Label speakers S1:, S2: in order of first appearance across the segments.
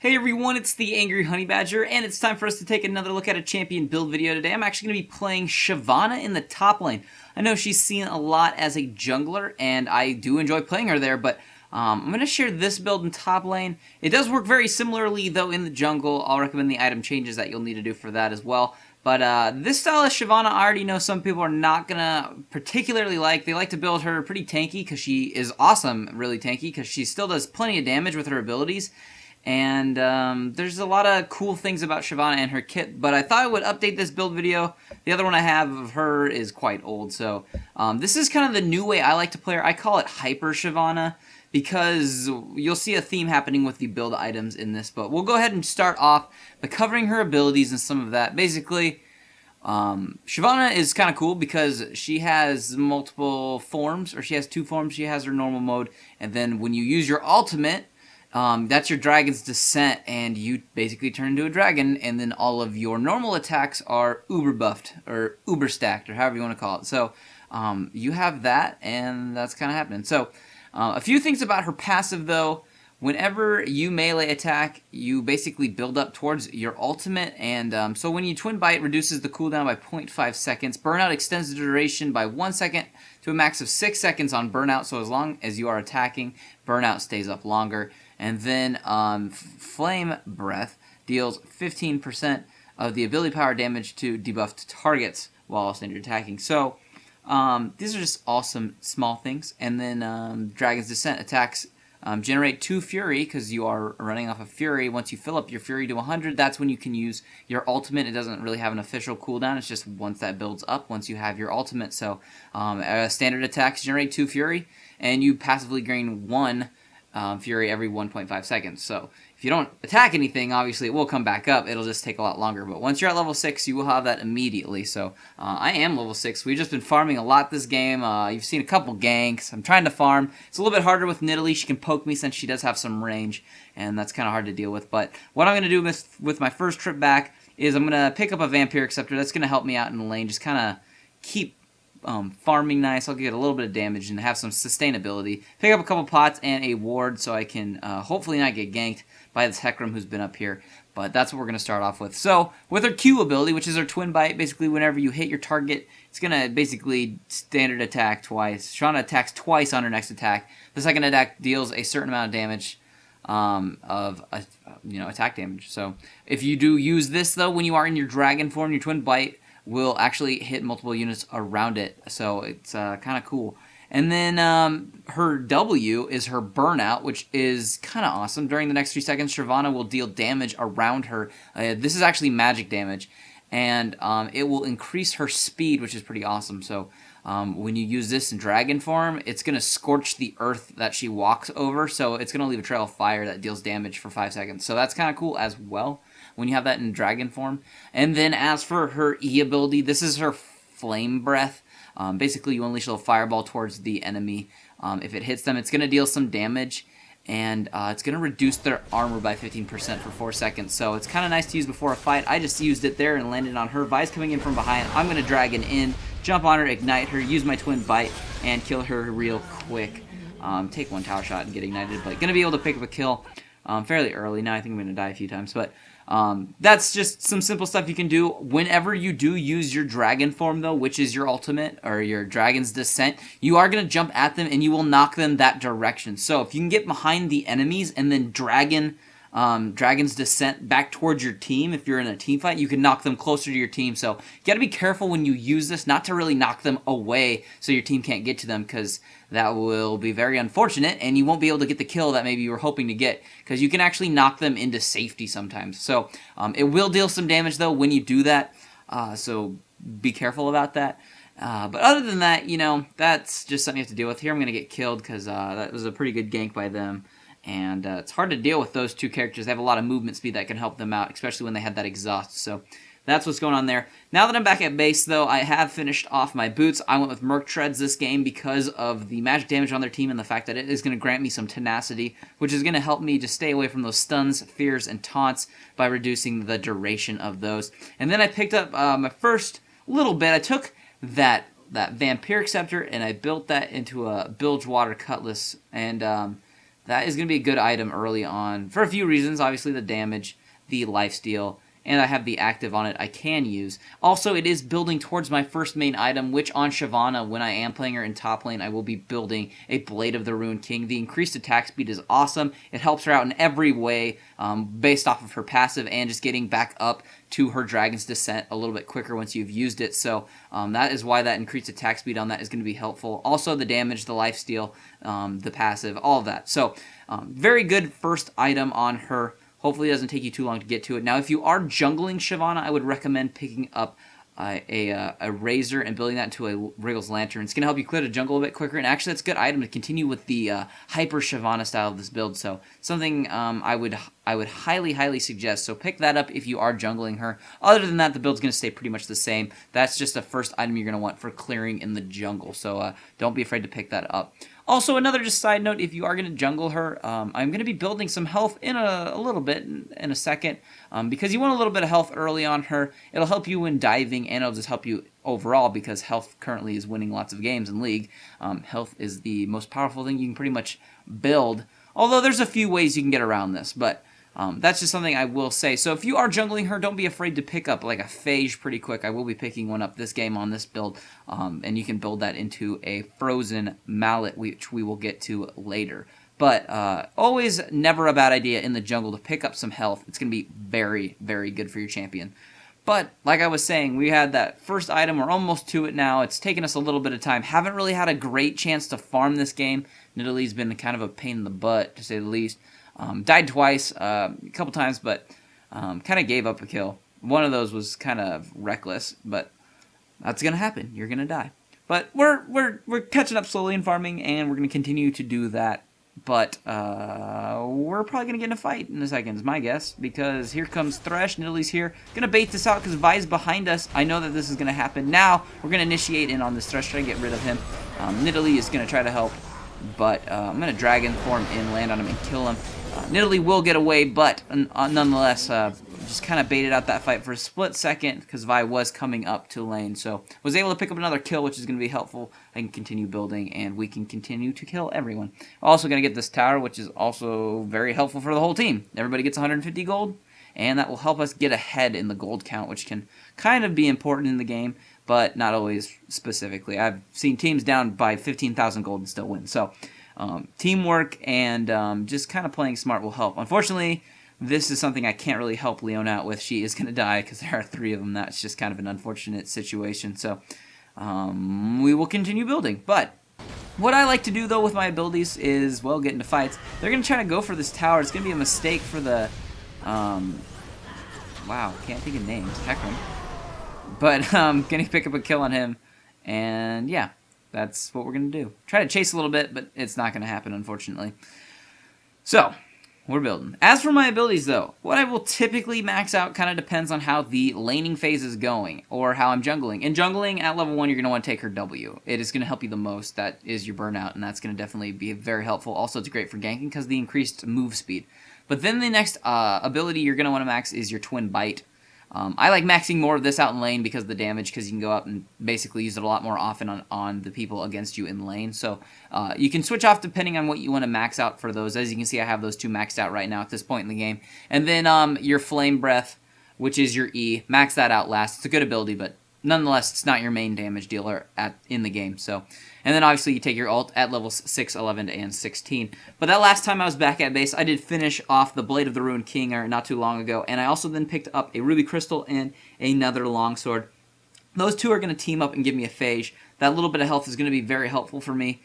S1: Hey everyone, it's the TheAngryHoneyBadger, and it's time for us to take another look at a champion build video today. I'm actually going to be playing Shyvana in the top lane. I know she's seen a lot as a jungler, and I do enjoy playing her there, but I'm going to share this build in top lane. It does work very similarly, though, in the jungle. I'll recommend the item changes that you'll need to do for that as well. But this style of Shyvana, I already know some people are not going to particularly like. They like to build her pretty tanky, because she is awesome, really tanky, because she still does plenty of damage with her abilities. And there's a lot of cool things about Shyvana and her kit, but I thought I would update this build video. The other one I have of her is quite old, so this is kind of the new way I like to play her. I call it Hyper Shyvana, because you'll see a theme happening with the build items in this, but we'll go ahead and start off by covering her abilities and some of that. Basically, Shyvana is kind of cool because she has multiple forms, or she has two forms. She has her normal mode, and then when you use your ultimate, that's your Dragon's Descent, and you basically turn into a dragon, and then all of your normal attacks are uber buffed, or uber stacked, or however you want to call it. So, you have that, and that's kind of happening. So, a few things about her passive, though. Whenever you melee attack, you basically build up towards your ultimate, and so when you Twin Bite, reduces the cooldown by 0.5 seconds. Burnout extends the duration by 1 second to a max of 6 seconds on Burnout, so as long as you are attacking, Burnout stays up longer. And then Flame Breath deals 15% of the ability power damage to debuffed targets while standard attacking. So these are just awesome small things. And then Dragon's Descent attacks generate 2 Fury, because you are running off of Fury. Once you fill up your Fury to 100, that's when you can use your ultimate. It doesn't really have an official cooldown. It's just once that builds up, once you have your ultimate. So standard attacks generate 2 Fury, and you passively gain 1 Fury every 1.5 seconds. So if you don't attack anything, obviously it will come back up. It'll just take a lot longer. But once you're at level 6, you will have that immediately. So I am level 6. We've just been farming a lot this game. You've seen a couple ganks. I'm trying to farm. It's a little bit harder with Nidalee. She can poke me since she does have some range, and that's kind of hard to deal with. But what I'm going to do with my first trip back is I'm going to pick up a Vampiric Scepter. That's going to help me out in the lane. Just kind of keep farming nice. I'll get a little bit of damage and have some sustainability. Pick up a couple pots and a ward so I can hopefully not get ganked by this Hecarim who's been up here. But that's what we're going to start off with. So with her Q ability, which is her Twin Bite, basically whenever you hit your target, it's going to basically standard attack twice. Shyvana attacks twice on her next attack. The second attack deals a certain amount of damage attack damage. So if you do use this, though, when you are in your dragon form, your Twin Bite will actually hit multiple units around it, so it's kind of cool. And then her W is her Burnout, which is kind of awesome. During the next 3 seconds, Shyvana will deal damage around her. This is actually magic damage, and it will increase her speed, which is pretty awesome. So when you use this in dragon form, it's going to scorch the earth that she walks over, so it's going to leave a trail of fire that deals damage for 5 seconds. So that's kind of cool as well when you have that in dragon form. And then as for her E ability, this is her Flame Breath. Basically, you unleash a little fireball towards the enemy. If it hits them, it's going to deal some damage, and it's going to reduce their armor by 15% for 4 seconds. So it's kind of nice to use before a fight. I just used it there and landed on her. Vi's coming in from behind. I'm going to dragon in, jump on her, ignite her, use my Twin Bite, and kill her real quick. Take 1 tower shot and get ignited, but going to be able to pick up a kill fairly early. Now I think I'm going to die a few times, but that's just some simple stuff you can do. Whenever you do use your dragon form, though, which is your ultimate, or your Dragon's Descent, you are going to jump at them, and you will knock them that direction. So if you can get behind the enemies and then Dragon's Descent back towards your team, if you're in a team fight, you can knock them closer to your team. So you got to be careful when you use this, not to really knock them away so your team can't get to them, because that will be very unfortunate, and you won't be able to get the kill that maybe you were hoping to get, because you can actually knock them into safety sometimes. So it will deal some damage, though, when you do that, so be careful about that. But other than that, that's just something you have to deal with. Here I'm going to get killed because that was a pretty good gank by them. And it's hard to deal with those two characters. They have a lot of movement speed that can help them out, especially when they had that exhaust. So that's what's going on there. Now that I'm back at base, though, I have finished off my boots. I went with Merc Treads this game because of the magic damage on their team and the fact that it is going to grant me some tenacity, which is going to help me to stay away from those stuns, fears, and taunts by reducing the duration of those. And then I picked up my first little bit. I took that Vampiric Scepter and I built that into a Bilgewater Cutlass, and that is going to be a good item early on for a few reasons. Obviously, the damage, the lifesteal, and I have the active on it I can use. Also, it is building towards my first main item, which on Shyvana, when I am playing her in top lane, I will be building a Blade of the Ruined King. The increased attack speed is awesome. It helps her out in every way based off of her passive and just getting back up to her Dragon's Descent a little bit quicker once you've used it. So that is why that increased attack speed on that is going to be helpful. Also, the damage, the lifesteal, the passive, all of that. So very good first item on her. Hopefully it doesn't take you too long to get to it. Now, if you are jungling Shyvana, I would recommend picking up a Razor and building that into a Wriggle's Lantern. It's going to help you clear the jungle a bit quicker, and actually that's a good item to continue with the hyper Shyvana style of this build. So something I would highly suggest. So pick that up if you are jungling her. Other than that, the build's going to stay pretty much the same. That's just the first item you're going to want for clearing in the jungle. So don't be afraid to pick that up. Also, another just side note, if you are going to jungle her, I'm going to be building some health in a little bit, in a second, because you want a little bit of health early on her. It'll help you when diving, and it'll just help you overall, because health currently is winning lots of games in League. Health is the most powerful thing you can pretty much build, although there's a few ways you can get around this, but that's just something I will say. So if you are jungling her, don't be afraid to pick up like a phage pretty quick. I will be picking one up this game on this build, and you can build that into a frozen mallet, which we will get to later. But always never a bad idea in the jungle to pick up some health. It's going to be very good for your champion. But like I was saying, we had that first item. We're almost to it now. It's taken us a little bit of time. Haven't really had a great chance to farm this game. Nidalee's been kind of a pain in the butt, to say the least. Died twice, a couple times, but kind of gave up a kill. One of those was kind of reckless, but that's gonna happen. You're gonna die. But we're catching up slowly in farming, and we're gonna continue to do that. But we're probably gonna get in a fight in a second, is my guess, because here comes Thresh. Nidalee's here. Gonna bait this out because Vi's behind us. I know that this is gonna happen. Now we're gonna initiate in on this Thresh, try to get rid of him. Nidalee is gonna try to help, but I'm gonna Dragon form in, land on him, and kill him. Nidalee will get away, but nonetheless, just kind of baited out that fight for a split second because Vi was coming up to lane. So was able to pick up another kill, which is going to be helpful. I can continue building, and we can continue to kill everyone. Also going to get this tower, which is also very helpful for the whole team. Everybody gets 150 gold, and that will help us get ahead in the gold count, which can kind of be important in the game, but not always specifically. I've seen teams down by 15,000 gold and still win. So teamwork and just kind of playing smart will help. Unfortunately, this is something I can't really help Leona out with. She is going to die because there are 3 of them. That's just kind of an unfortunate situation. So we will continue building. But what I like to do, though, with my abilities is, well, get into fights. They're going to try to go for this tower. It's going to be a mistake for the... wow, can't think of names. Heckman. But going to pick up a kill on him. And, yeah. That's what we're going to do. Try to chase a little bit, but it's not going to happen, unfortunately. So, we're building. As for my abilities, though, what I will typically max out kind of depends on how the laning phase is going, or how I'm jungling. In jungling, at level 1, you're going to want to take her W. It is going to help you the most. That is your burnout, and that's going to definitely be very helpful. Also, it's great for ganking because of the increased move speed. But then the next ability you're going to want to max is your Twin Bite. I like maxing more of this out in lane because of the damage, because you can go out and basically use it a lot more often on the people against you in lane. So you can switch off depending on what you want to max out for those. As you can see, I have those 2 maxed out right now at this point in the game. And then your Flame Breath, which is your E, max that out last. It's a good ability, but nonetheless, it's not your main damage dealer in the game. So, and then obviously you take your ult at levels 6, 11, and 16. But that last time I was back at base, I did finish off the Blade of the Ruined King not too long ago, and I also then picked up a Ruby Crystal and another Longsword. Those 2 are going to team up and give me a phage. That little bit of health is going to be very helpful for me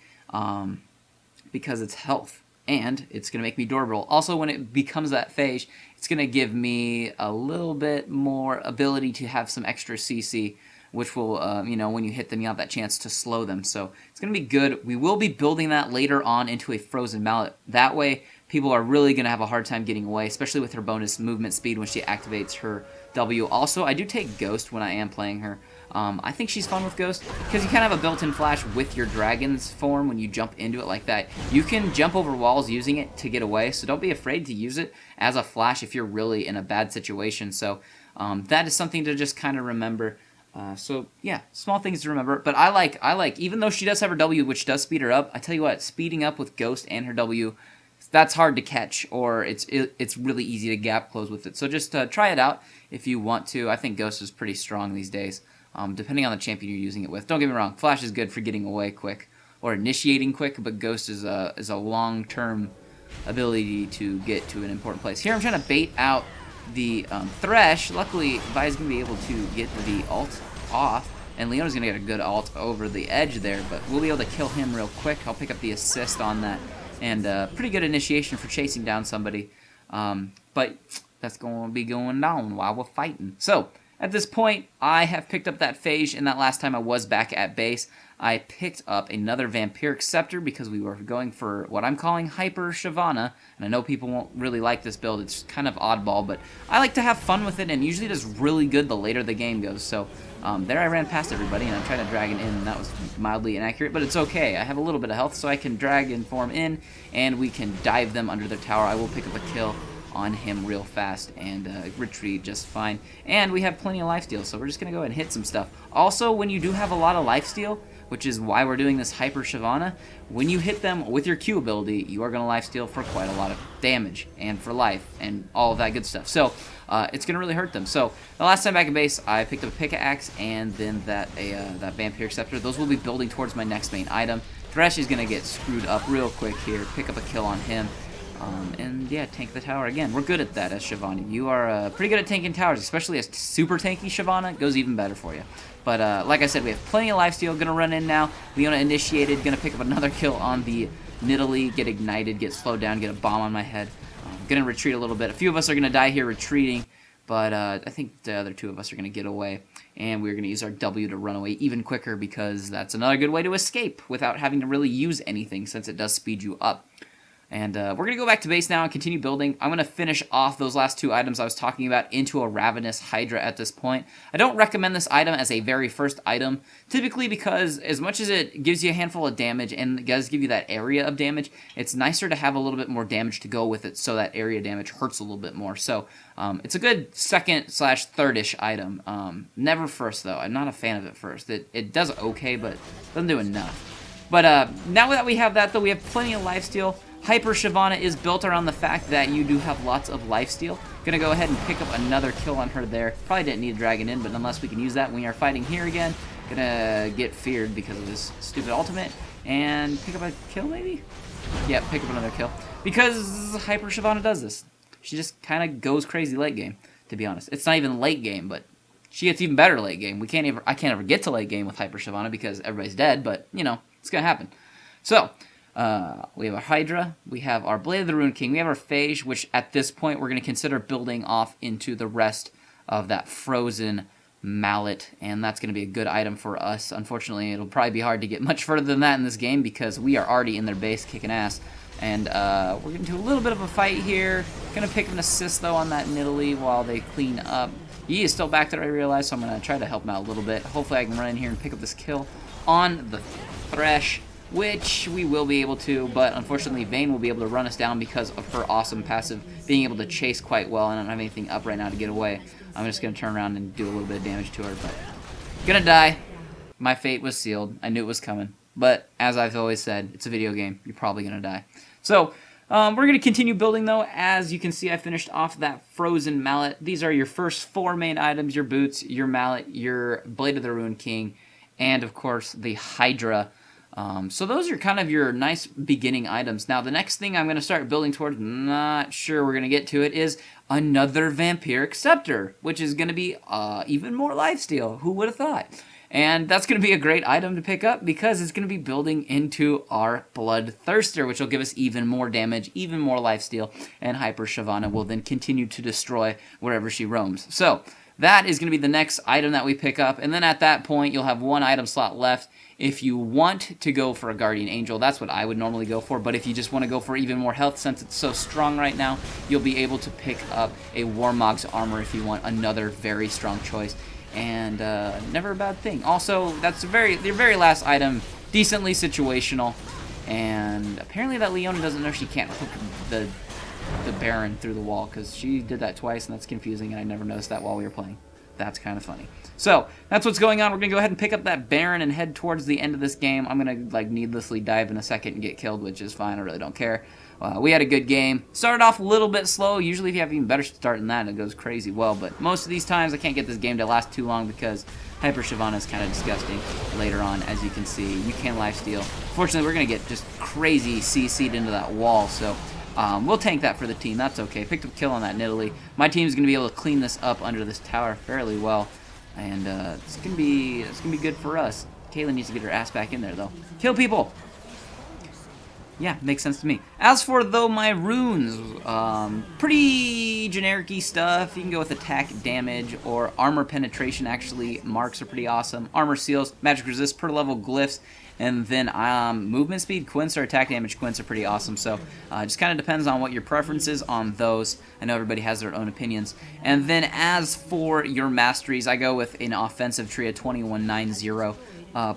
S1: because it's health, and it's going to make me durable. Also, when it becomes that phage, it's going to give me a little bit more ability to have some extra CC, which will, you know, when you hit them, you have that chance to slow them. So it's going to be good. We will be building that later on into a Frozen Mallet. That way, people are really going to have a hard time getting away, especially with her bonus movement speed when she activates her W. Also, I do take Ghost when I am playing her. I think she's fun with Ghost because you kind of have a built-in flash with your Dragon's form when you jump into it like that. You can jump over walls using it to get away, so don't be afraid to use it as a flash if you're really in a bad situation. So that is something to just kind of remember. So yeah, small things to remember. But I like, even though she does have her W, which does speed her up, I tell you what, speeding up with Ghost and her W that's hard to catch, or it's really easy to gap close with it. So just try it out if you want to. I think Ghost is pretty strong these days, depending on the champion you're using it with. Don't get me wrong, Flash is good for getting away quick or initiating quick, but Ghost is a long-term ability to get to an important place. Here I'm trying to bait out the Thresh. Luckily, Vi's going to be able to get the ult off, and Leona's going to get a good ult over the edge there, but we'll be able to kill him real quick. I'll pick up the assist on that, and pretty good initiation for chasing down somebody, but that's going to be going down while we're fighting. So, at this point, I have picked up that Phage, and that last time I was back at base, I picked up another Vampiric Scepter because we were going for what I'm calling Hyper Shyvana, and I know people won't really like this build. It's kind of oddball, but I like to have fun with it, and usually does really good the later the game goes. So there I ran past everybody, and I'm trying to Dragon in, and that was mildly inaccurate, but it's okay. I have a little bit of health, so I can Dragon form in, and we can dive them under the tower. I will pick up a kill on him real fast and retreat just fine. And we have plenty of lifesteal, so we're just going to go ahead and hit some stuff. Also, when you do have a lot of lifesteal, which is why we're doing this Hyper Shyvana, when you hit them with your Q ability, you are going to lifesteal for quite a lot of damage and for life and all of that good stuff. So it's going to really hurt them. So the last time back at base, I picked up a pickaxe and then that Vampiric Scepter. Those will be building towards my next main item. Thresh is going to get screwed up real quick here. Pick up a kill on him. And yeah, tank the tower again. We're good at that as Shyvana. You are pretty good at tanking towers, especially as super tanky Shyvana. It goes even better for you. But like I said, we have plenty of lifesteal. Gonna run in now. Leona initiated. Gonna pick up another kill on the Nidalee. Get ignited. Get slowed down. Get a bomb on my head. Gonna retreat a little bit. A few of us are gonna die here retreating, but I think the other two of us are gonna get away. And we're gonna use our W to run away even quicker because that's another good way to escape without having to really use anything since it does speed you up. And we're going to go back to base now and continue building. I'm going to finish off those last two items I was talking about into a Ravenous Hydra at this point. I don't recommend this item as a very first item, typically because as much as it gives you a handful of damage and it does give you that area of damage, it's nicer to have a little bit more damage to go with it so that area damage hurts a little bit more. So it's a good second/third-ish item. Never first, though. I'm not a fan of it first. It does okay, but it doesn't do enough. But now that we have that, though, we have plenty of lifesteal. Hyper Shyvana is built around the fact that you do have lots of lifesteal. Gonna go ahead and pick up another kill on her there. Probably didn't need a Dragon in, but nonetheless we can use that when we are fighting here again. Gonna get feared because of this stupid ultimate. And pick up a kill, maybe? Yeah, pick up another kill. Because Hyper Shyvana does this. She just kind of goes crazy late game, to be honest. It's not even late game, but she gets even better late game. I can't ever get to late game with Hyper Shyvana because everybody's dead, but, you know, it's gonna happen. So, we have our Hydra, we have our Blade of the Ruined King, we have our Phage, which at this point we're going to consider building off into the rest of that frozen Mallet, and that's going to be a good item for us. Unfortunately, it'll probably be hard to get much further than that in this game because we are already in their base kicking ass. And we're getting to a little bit of a fight here. Going to pick an assist, though, on that Nidalee while they clean up. He is still back there, I realize, so I'm going to try to help him out a little bit. Hopefully I can run in here and pick up this kill on the Thresh, which we will be able to, but unfortunately Vayne will be able to run us down because of her awesome passive, being able to chase quite well, and I don't have anything up right now to get away. I'm just going to turn around and do a little bit of damage to her, but gonna die. My fate was sealed. I knew it was coming, but as I've always said, it's a video game. You're probably going to die. So, we're going to continue building, though. As you can see, I finished off that frozen Mallet. These are your first four main items: your boots, your Mallet, your Blade of the Ruined King, and, of course, the Hydra. So those are kind of your nice beginning items. Now, the next thing I'm going to start building towards, not sure we're going to get to it, is another Vampiric Scepter, which is going to be even more lifesteal. Who would have thought? And that's going to be a great item to pick up because it's going to be building into our Bloodthirster, which will give us even more damage, even more lifesteal, and Hyper Shyvana will then continue to destroy wherever she roams. So that is going to be the next item that we pick up, and then at that point you'll have one item slot left. If you want to go for a Guardian Angel, that's what I would normally go for, but if you just want to go for even more health since it's so strong right now, you'll be able to pick up a Warmogs armor if you want another very strong choice. And never a bad thing. Also, that's your very last item, decently situational, and apparently that Leona doesn't know she can't hook the Baron through the wall, because she did that twice, and that's confusing, and I never noticed that while we were playing. That's kind of funny. So, that's what's going on. We're going to go ahead and pick up that Baron and head towards the end of this game. I'm going to, like, needlessly dive in a second and get killed, which is fine. I really don't care. we had a good game. Started off a little bit slow. Usually if you have even better start than that, it goes crazy well. But most of these times I can't get this game to last too long because Hyper Shyvana is kind of disgusting later on, as you can see. You can lifesteal. Fortunately, we're going to get just crazy CC'd into that wall, so we'll tank that for the team. That's okay. Picked up a kill on that Nidalee. My team's going to be able to clean this up under this tower fairly well, and it's going to be good for us. Kayla needs to get her ass back in there, though. Kill people! Yeah, makes sense to me. As for, though, my runes, pretty generic-y stuff. You can go with attack damage or armor penetration, actually. Marks are pretty awesome. Armor seals, magic resist per level glyphs, and then movement speed, Quints, or attack damage Quints are pretty awesome. So just kind of depends on what your preference is on those. I know everybody has their own opinions. And then as for your masteries, I go with an offensive tree of 2190.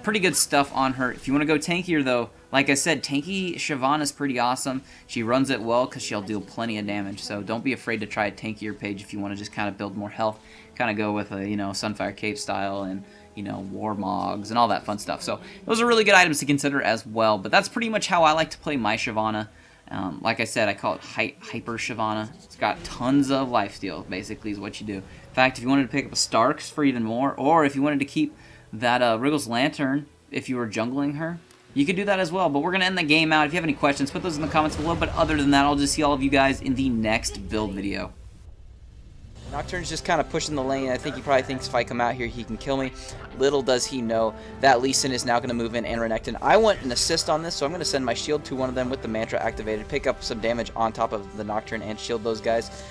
S1: Pretty good stuff on her. If you want to go tankier, though, like I said, tanky Shyvana is pretty awesome. She runs it well because she'll deal plenty of damage. So don't be afraid to try a tankier page if you want to just kind of build more health. Kind of go with a, Sunfire Cape style and, Warmogs and all that fun stuff. So those are really good items to consider as well. But that's pretty much how I like to play my Shyvana. Like I said, I call it Hyper Shyvana. It's got tons of lifesteal, basically, is what you do. In fact, if you wanted to pick up a Starks for even more, or if you wanted to keep that Wriggle's Lantern, if you were jungling her, you could do that as well. But we're going to end the game out. If you have any questions, put those in the comments below. But other than that, I'll just see all of you guys in the next build video. Nocturne's just kind of pushing the lane. I think he probably thinks if I come out here, he can kill me. Little does he know that Lee Sin is now going to move in and Renekton. I want an assist on this, so I'm going to send my shield to one of them with the mantra activated, pick up some damage on top of the Nocturne and shield those guys.